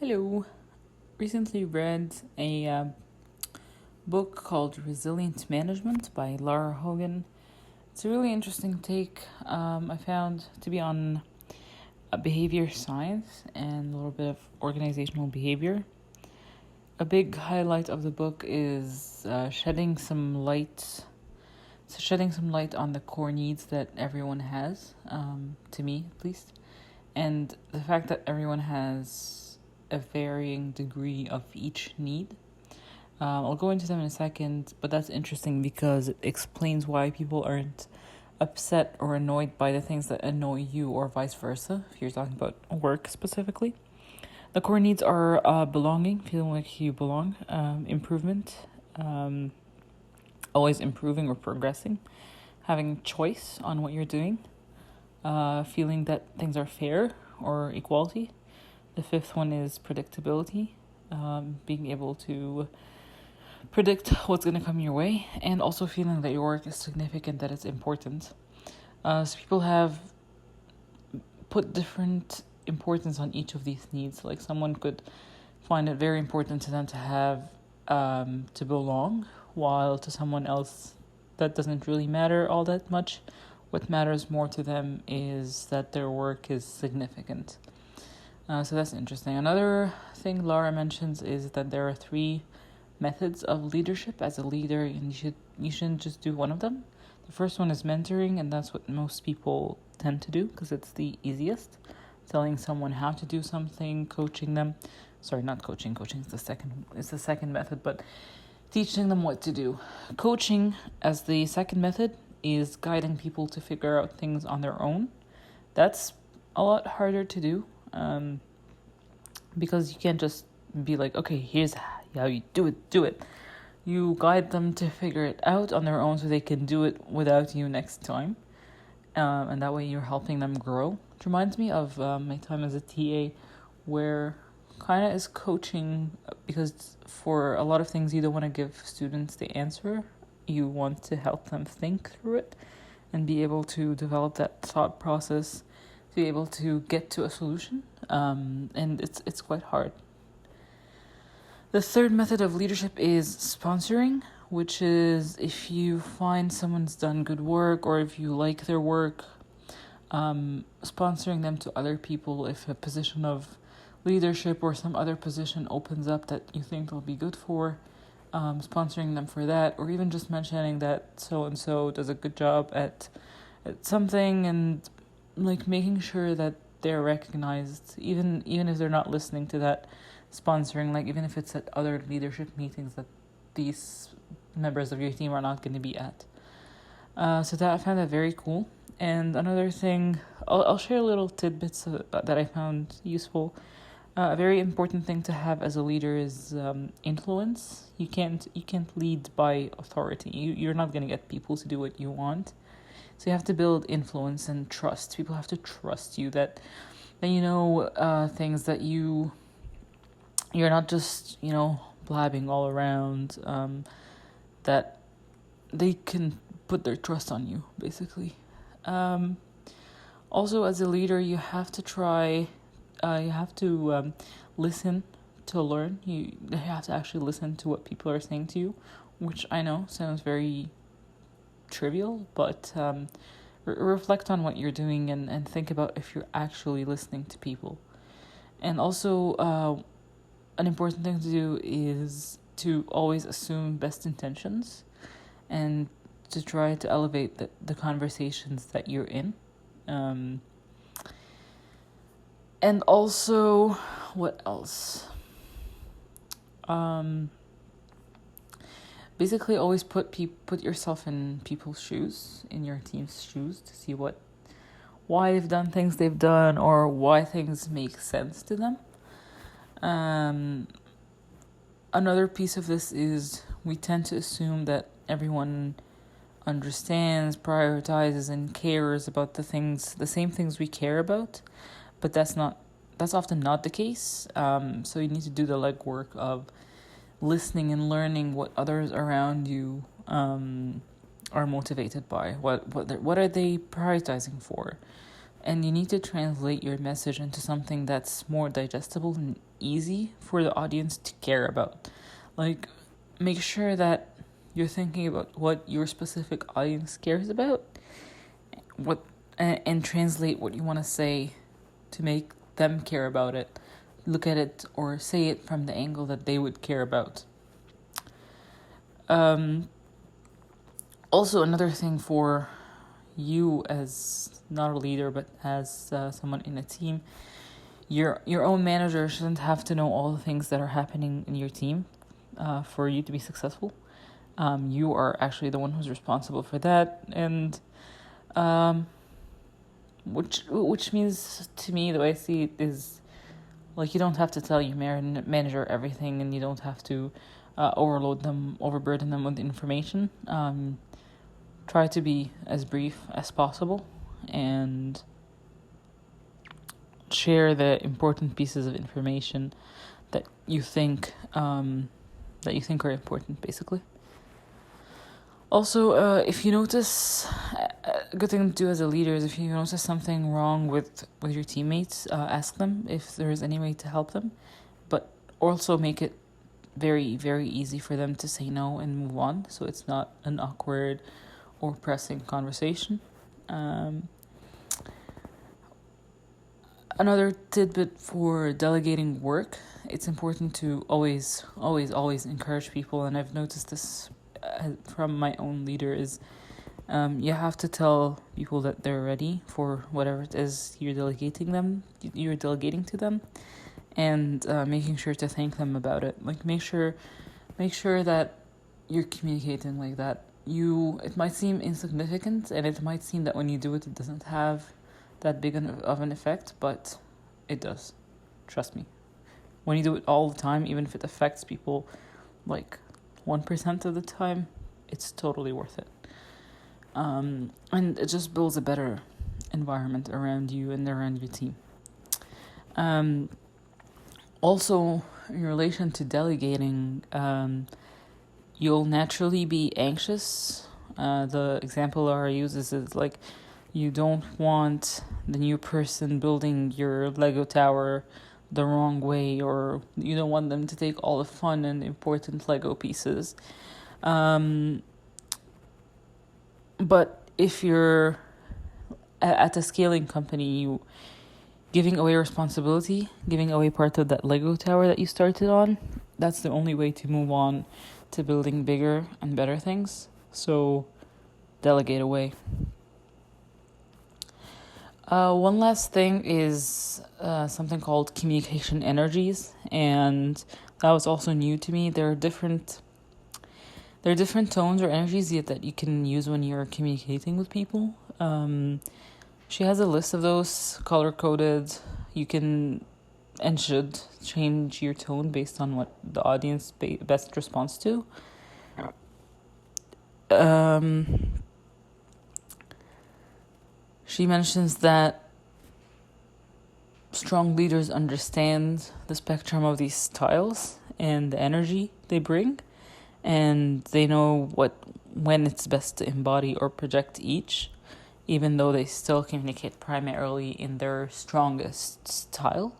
Hello. Recently read a book called Resilient Management by Lara Hogan. It's a really interesting take, I found, to be on behavior science and a little bit of organizational behavior. A big highlight of the book is shedding some light on the core needs that everyone has, to me at least, and the fact that everyone has a varying degree of each need. I'll go into them in a second, but that's interesting because it explains why people aren't upset or annoyed by the things that annoy you, or vice versa, if you're talking about work specifically. The core needs are belonging, feeling like you belong, improvement, always improving or progressing, having choice on what you're doing, feeling that things are fair or equality. The fifth one is predictability, being able to predict what's going to come your way, and also feeling that your work is significant, that it's important. So people have put different importance on each of these needs. Like someone could find it very important to them to have to belong, while to someone else that doesn't really matter all that much. What matters more to them is that their work is significant. So that's interesting. Another thing Lara mentions is that there are 3 methods of leadership as a leader, and you shouldn't just do one of them. The first one is mentoring, and that's what most people tend to do because it's the easiest. Telling someone how to do something, coaching them. Sorry, not coaching. Coaching is the second method, but teaching them what to do. Coaching, as the second method, is guiding people to figure out things on their own. That's a lot harder to do. Because you can't just be like, okay, here's how you do it. You guide them to figure it out on their own so they can do it without you next time. And that way you're helping them grow. It reminds me of my time as a TA, where kind of is coaching, because for a lot of things you don't want to give students the answer. You want to help them think through it and be able to develop that thought process to be able to get to a solution, and it's quite hard. The third method of leadership is sponsoring, which is if you find someone's done good work or if you like their work, sponsoring them to other people. If a position of leadership or some other position opens up that you think they'll be good for, sponsoring them for that, or even just mentioning that so-and-so does a good job at something, and like making sure that they're recognized, even if they're not listening to that sponsoring, like even if it's at other leadership meetings that these members of your team are not going to be at. So that I found that very cool. And another thing, I'll share little tidbits that I found useful. A very important thing to have as a leader is influence. You can't lead by authority. You're not going to get people to do what you want. So you have to build influence and trust. People have to trust you that you know things, that you're not just blabbing all around. That they can put their trust on you, basically. Also, as a leader, you have to try. You have to listen to learn. You have to actually listen to what people are saying to you, which I know sounds very trivial, but reflect on what you're doing and think about if you're actually listening to people. And also, an important thing to do is to always assume best intentions and to try to elevate the conversations that you're in. And also, what else? Basically, always put yourself in people's shoes, in your team's shoes, to see why they've done things they've done, or why things make sense to them. Another piece of this is we tend to assume that everyone understands, prioritizes, and cares about the same things we care about, but that's often not the case. So you need to do the legwork of listening and learning what others around you are motivated by. What are they prioritizing for? and you need to translate your message into something that's more digestible and easy for the audience to care about. Like, make sure that you're thinking about what your specific audience cares about, and translate what you want to say to make them care about it. Look at it or say it from the angle that they would care about. Also, another thing for you as not a leader but as someone in a team, your own manager shouldn't have to know all the things that are happening in your team for you to be successful. You are actually the one who's responsible for that, and which means to me, the way I see it is, like, you don't have to tell your manager everything, and you don't have to overburden them with information. Try to be as brief as possible and share the important pieces of information that you think are important, basically. Also, if you notice, a good thing to do as a leader is, if you notice something wrong with your teammates, ask them if there is any way to help them, but also make it very, very easy for them to say no and move on, so it's not an awkward or pressing conversation. Another tidbit for delegating work, it's important to always encourage people, and I've noticed this from my own leader, is you have to tell people that they're ready for whatever it is you're delegating to them, and making sure to thank them about it. Like, make sure that you're communicating like that. It might seem insignificant, and it might seem that when you do it, it doesn't have that big of an effect, but it does. Trust me. When you do it all the time, even if it affects people like 1% of the time, it's totally worth it. And it just builds a better environment around you and around your team. Also, in relation to delegating, you'll naturally be anxious. The example Lara uses is like, you don't want the new person building your Lego tower the wrong way, or you don't want them to take all the fun and important Lego pieces. But if you're at a scaling company, you giving away responsibility, giving away part of that Lego tower that you started on, that's the only way to move on to building bigger and better things. So delegate away. One last thing is something called communication energies, and that was also new to me. There are different tones or energies that you can use when you're communicating with people. She has a list of those color-coded. You can and should change your tone based on what the audience best responds to. She mentions that strong leaders understand the spectrum of these styles and the energy they bring, and they know when it's best to embody or project each, even though they still communicate primarily in their strongest style.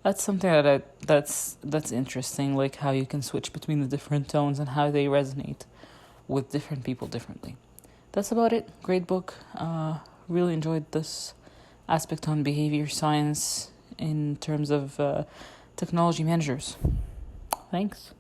That's something that's interesting, like how you can switch between the different tones and how they resonate with different people differently. That's about it. Great book. Really enjoyed this aspect on behavior science in terms of technology managers. Thanks.